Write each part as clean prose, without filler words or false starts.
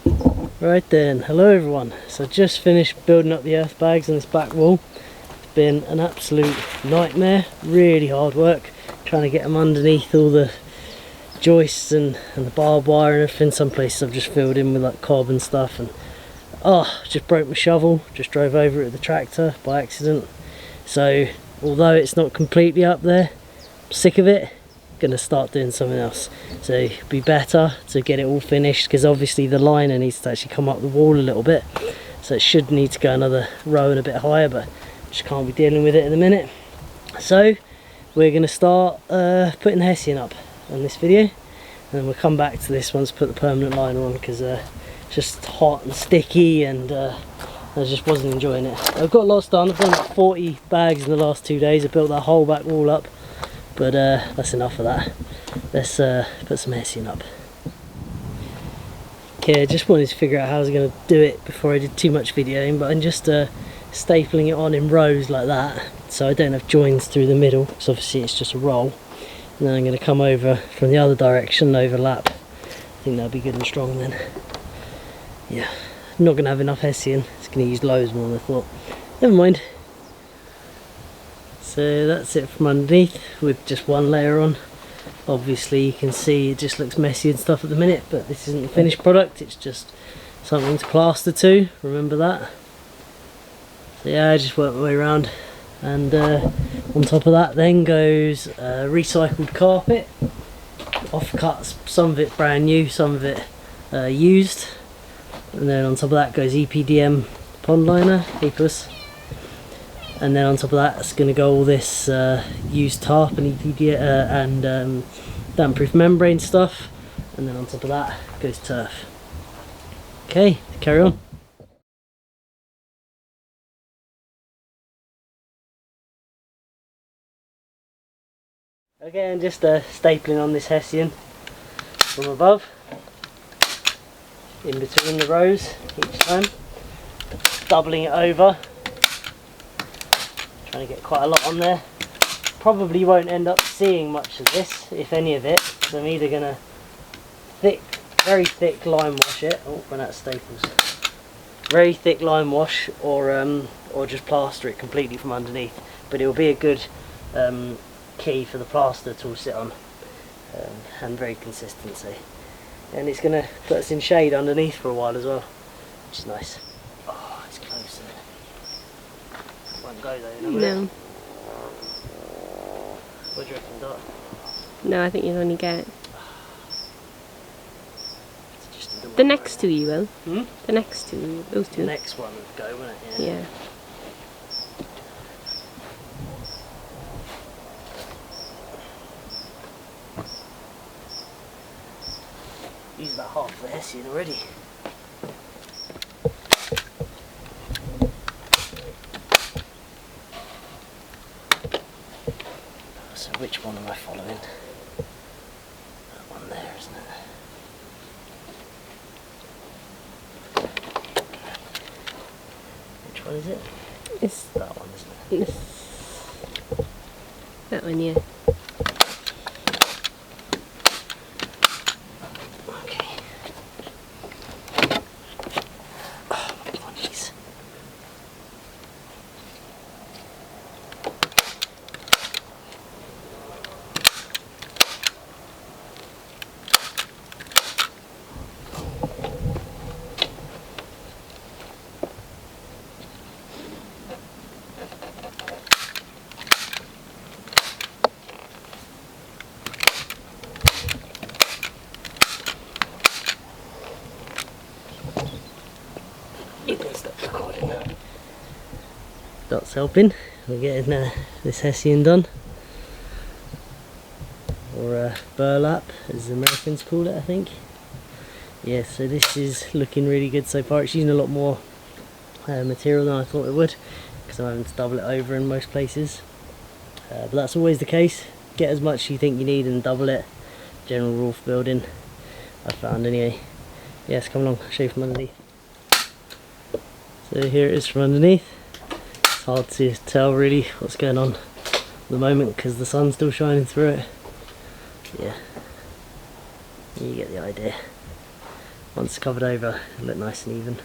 Right then, hello everyone. So I just finished building up the earth bags on this back wall. It's been an absolute nightmare, really hard work trying to get them underneath all the joists and the barbed wire and everything. Some places I've just filled in with like cob and stuff, and just broke my shovel, just drove over it with the tractor by accident. So although it's not completely up there, I'm sick of it. Gonna start doing something else, so it'd be better to get it all finished, because obviously the liner needs to actually come up the wall a little bit, so it should need to go another row and a bit higher, but just can't be dealing with it in a minute. So we're gonna start putting the hessian up on this video, and then we'll come back to this once put the permanent liner on, because it's just hot and sticky, and I just wasn't enjoying it. I've got lots done. I've done like 40 bags in the last 2 days. I built that whole back wall up. But that's enough of that. Let's put some hessian up. Okay, I just wanted to figure out how I was going to do it before I did too much videoing, but I'm just stapling it on in rows like that, so I don't have joins through the middle, because obviously it's just a roll. And then I'm going to come over from the other direction and overlap. I think that'll be good and strong then. Yeah, I'm not going to have enough hessian. It's going to use loads more than I thought. Never mind. So that's it from underneath with just one layer on. Obviously you can see it just looks messy and stuff at the minute, but this isn't the finished product, it's just something to plaster to, remember that. So yeah, I just work my way around, and on top of that then goes recycled carpet, offcuts, some of it brand new, some of it used, and then on top of that goes EPDM pond liner, EPUS. And then on top of that, it's going to go all this used tarp and EPD and damp-proof membrane stuff. And then on top of that goes turf. Okay, carry on. Okay, and just stapling on this hessian from above, in between the rows each time, doubling it over. Trying to get quite a lot on there. Probably won't end up seeing much of this, if any of it, so I'm either gonna very thick lime wash it. Oh, run out of staples. Very thick lime wash, or just plaster it completely from underneath. But it will be a good key for the plaster to all sit on, and very consistent. So, and it's gonna put us in shade underneath for a while as well, which is nice. Oh, it's close, isn't it? Won't go though, no. What do you reckon, Dot? No, I think you'll only get the next two you will. Hmm? The next two, those two. The next one would go, wouldn't it? Yeah. Yeah. Use about half the hessian already. So which one am I following? That one there, isn't it? Which one is it? It's that one, isn't it? That one, yeah. Okay. Oh, my apologies. You can stop recording now. Dot's helping. We're getting this hessian done, or burlap as the Americans call it, I think. Yeah, so this is looking really good so far. It's using a lot more material than I thought it would, because I'm having to double it over in most places. But that's always the case. Get as much as you think you need and double it. General rule for building, I found anyway. Yes, come along, I'll show you from underneath. So here it is from underneath. It's hard to tell really what's going on at the moment because the sun's still shining through it. Yeah, you get the idea. once it's covered over, it'll look nice and even.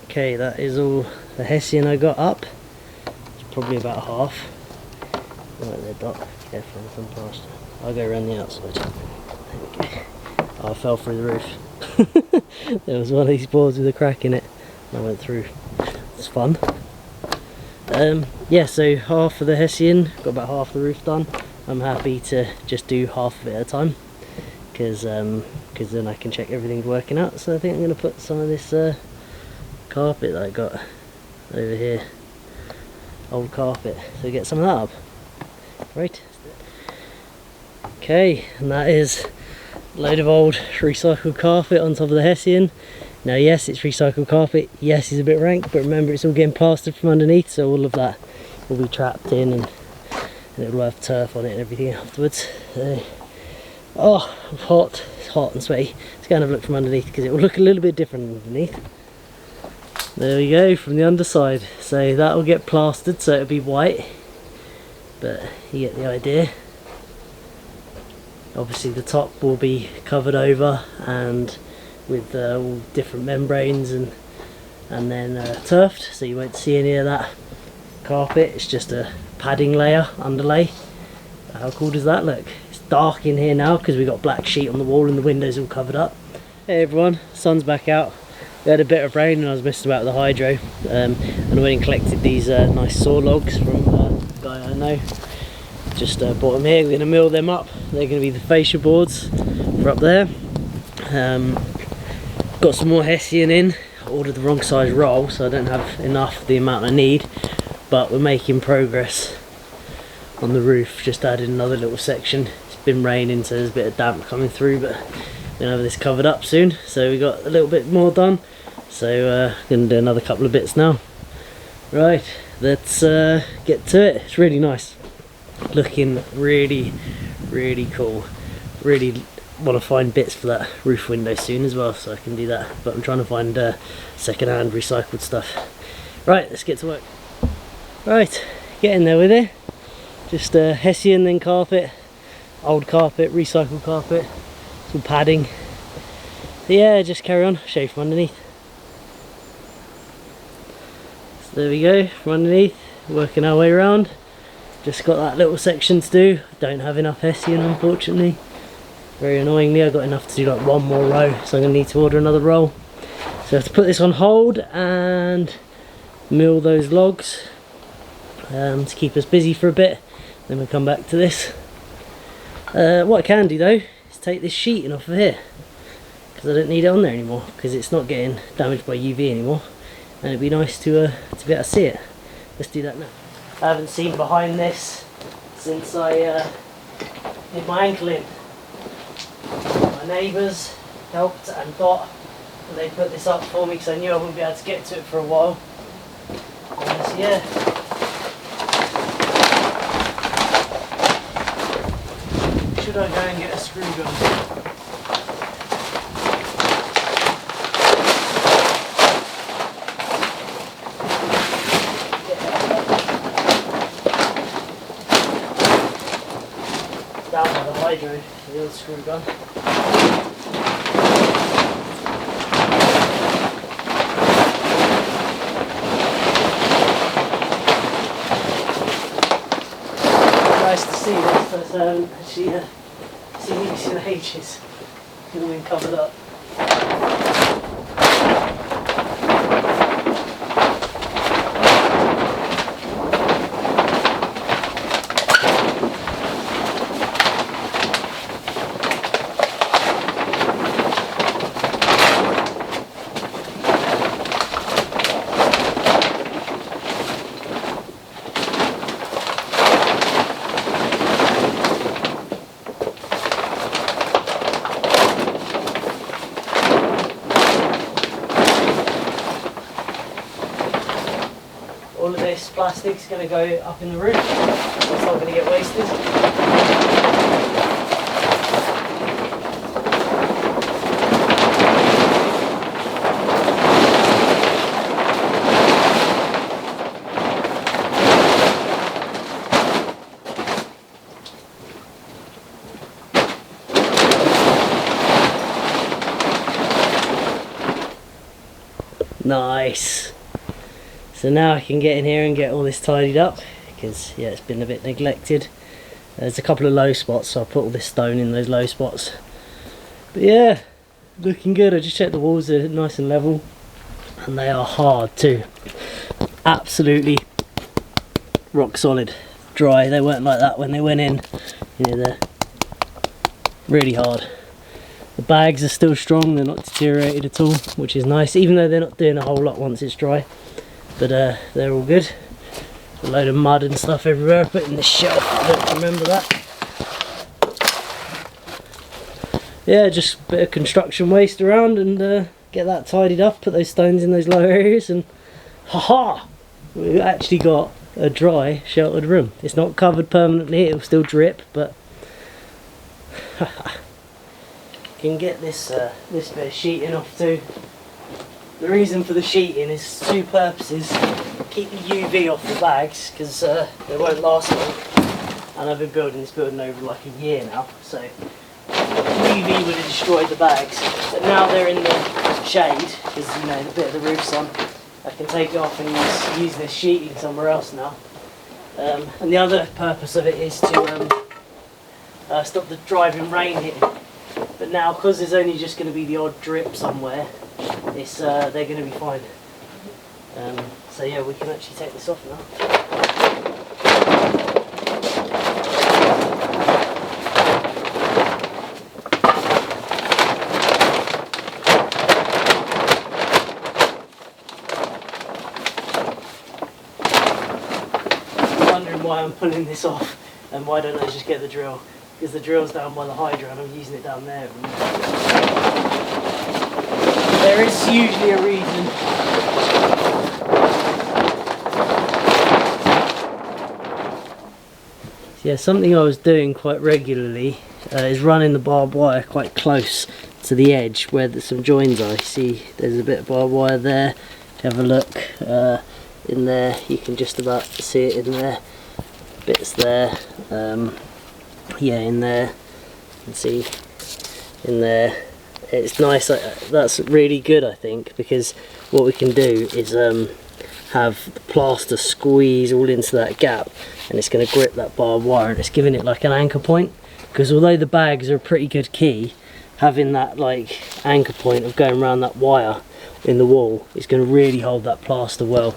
Okay, that is all the hessian I got up. It's probably about half. Right there, Doc. Careful with some plaster. I'll go around the outside. There we go. Oh, I fell through the roof. There was one of these boards with a crack in it. I went through. It's fun. Yeah, so half of the hessian, got about half the roof done. I'm happy to just do half of it at a time, because then I can check everything's working out. So I think I'm going to put some of this carpet that I got over here, old carpet, so get some of that up. Right, okay, and that is a load of old recycled carpet on top of the hessian. Now yes, it's recycled carpet, yes it's a bit rank, but remember it's all getting plastered from underneath, so all of that will be trapped in, and it'll have turf on it and everything afterwards. Oh, I'm hot, it's hot and sweaty. Let's go and have a look from underneath, because it will look a little bit different underneath. There we go, from the underside. So that will get plastered, so it'll be white, but you get the idea. Obviously the top will be covered over and with all different membranes and then turfed, so you won't see any of that carpet. It's just a padding layer, underlay. How cool does that look? It's dark in here now because we've got black sheet on the wall and the windows all covered up. Hey everyone, sun's back out. We had a bit of rain and I was messing about with the hydro, and I went and collected these nice saw logs from a guy I know. Just bought them here. We're going to mill them up. They're going to be the fascia boards for up there. Got some more hessian in. I ordered the wrong size roll, so I don't have enough the amount I need, but we're making progress on the roof. Just added another little section. It's been raining, so there's a bit of damp coming through, but we're going to have this covered up soon. So we got a little bit more done, so going to do another couple of bits now. Right, let's get to it. It's really nice, looking really cool. Really want to find bits for that roof window soon as well, so I can do that, but I'm trying to find second-hand recycled stuff. Right, let's get to work. Right, getting there with it. Just hessian, then carpet, old carpet, recycled carpet, some padding. So yeah, just carry on, show you from underneath. So there we go, from underneath, working our way around. Just got that little section to do. Don't have enough hessian, unfortunately. Very annoyingly, I've got enough to do like one more row, so I'm going to need to order another roll. So I have to put this on hold and mill those logs to keep us busy for a bit. Then we'll come back to this. What I can do though is take this sheeting off of here, because I don't need it on there anymore, because it's not getting damaged by UV anymore, and it'd be nice to be able to see it. Let's do that now. I haven't seen behind this since I did my ankle in. My neighbours helped and Dot, and they put this up for me because I knew I wouldn't be able to get to it for a while. So yeah. Should I go and get a screw gun? hydro, the old screw gun. Nice to see this, but actually seen these in ages. It's all been covered up. All of this plastic's going to go up in the roof. It's not going to get wasted. Nice. So now I can get in here and get all this tidied up, because yeah, it's been a bit neglected. There's a couple of low spots, so I'll put all this stone in those low spots. But yeah, looking good. I just checked the walls are nice and level, and they are hard too. Absolutely rock solid, dry. They weren't like that when they went in. You know, they're really hard. The bags are still strong, they're not deteriorated at all, which is nice, even though they're not doing a whole lot once it's dry. But they're all good. A load of mud and stuff everywhere. I put in the shelf, I don't remember that. Yeah, just a bit of construction waste around, and get that tidied up, put those stones in those low areas, and haha! We've actually got a dry, sheltered room. It's not covered permanently, it'll still drip, but can get this this bit of sheeting off too. The reason for the sheeting is two purposes: keep the UV off the bags, because they won't last long, and I've been building this building over like a year now, so UV would have destroyed the bags, but now they're in the shade, because you know the bit of the roof's on, I can take it off and use this sheeting somewhere else now. And the other purpose of it is to stop the driving rain hitting. But now, because there's only just going to be the odd drip somewhere, it's they're going to be fine. So yeah, we can actually take this off now. I'm wondering why I'm pulling this off, and why don't I just get the drill? Because the drill's down by the hydro and I'm using it down there. There is usually a reason. So yeah, something I was doing quite regularly is running the barbed wire quite close to the edge where some joins are. You see there's a bit of barbed wire there. If you have a look in there, you can just about see it in there. Bits there. Yeah, in there, you can see in there. It's nice, that's really good I think, because what we can do is have the plaster squeeze all into that gap, and it's going to grip that barbed wire, and it's giving it like an anchor point, because although the bags are a pretty good key, having that like anchor point of going around that wire in the wall is going to really hold that plaster well.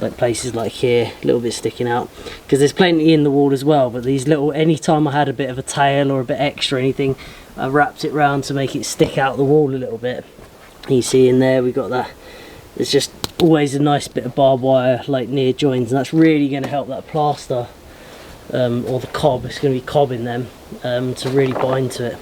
Like places like here, a little bit sticking out, because there's plenty in the wall as well, but these little, anytime I had a bit of a tail or a bit extra anything, I wrapped it round to make it stick out the wall a little bit. You see in there we got that, there's just always a nice bit of barbed wire like near joins, and that's really going to help that plaster or the cob, it's going to be cob in them, to really bind to it.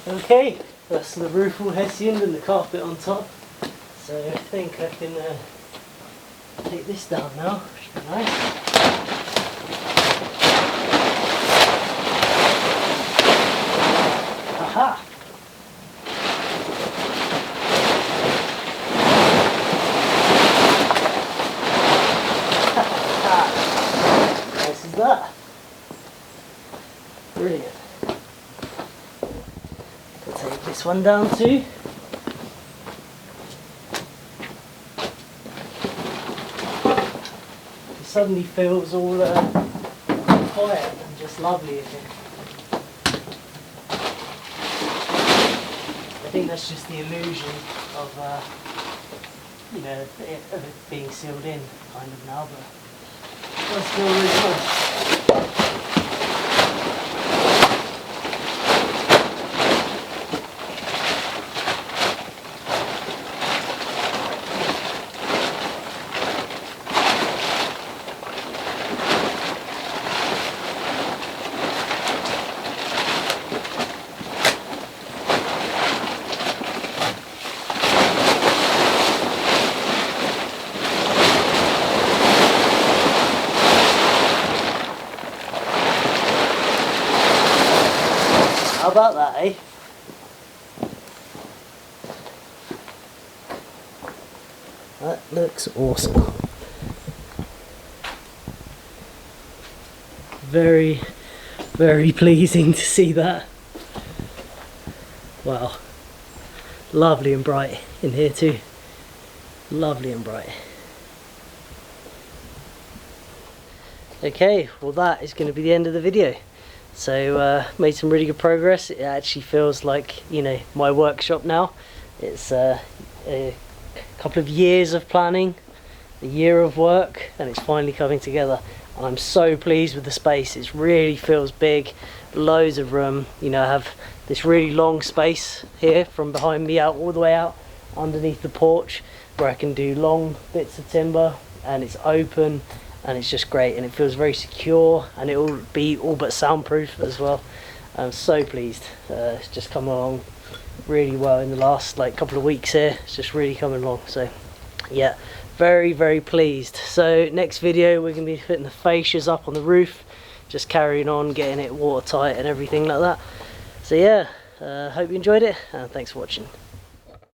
Okay, that's the roof all hessianed and the carpet on top. So I think I can take this down now, which would be nice. Aha! Nice as that. Brilliant. I'll take this one down too. It suddenly feels all quiet and just lovely again. I think that's just the illusion of you know, of it being sealed in kind of now, but it does feel really nice. How about that, eh? That looks awesome. Very, very pleasing to see that. Wow. Lovely and bright in here too. Lovely and bright. Okay, well that is going to be the end of the video. So made some really good progress. It actually feels like, you know, my workshop now. It's a couple of years of planning, a year of work, and it's finally coming together. And I'm so pleased with the space. It really feels big, loads of room. You know, I have this really long space here from behind me out all the way out underneath the porch where I can do long bits of timber, and it's open. And it's just great, and it feels very secure, and it will be all but soundproof as well. I'm so pleased. It's just come along really well in the last couple of weeks here. It's just really coming along. So yeah, very, very pleased. So next video we're going to be putting the fascias up on the roof, just carrying on getting it watertight and everything like that. So yeah, hope you enjoyed it, and thanks for watching.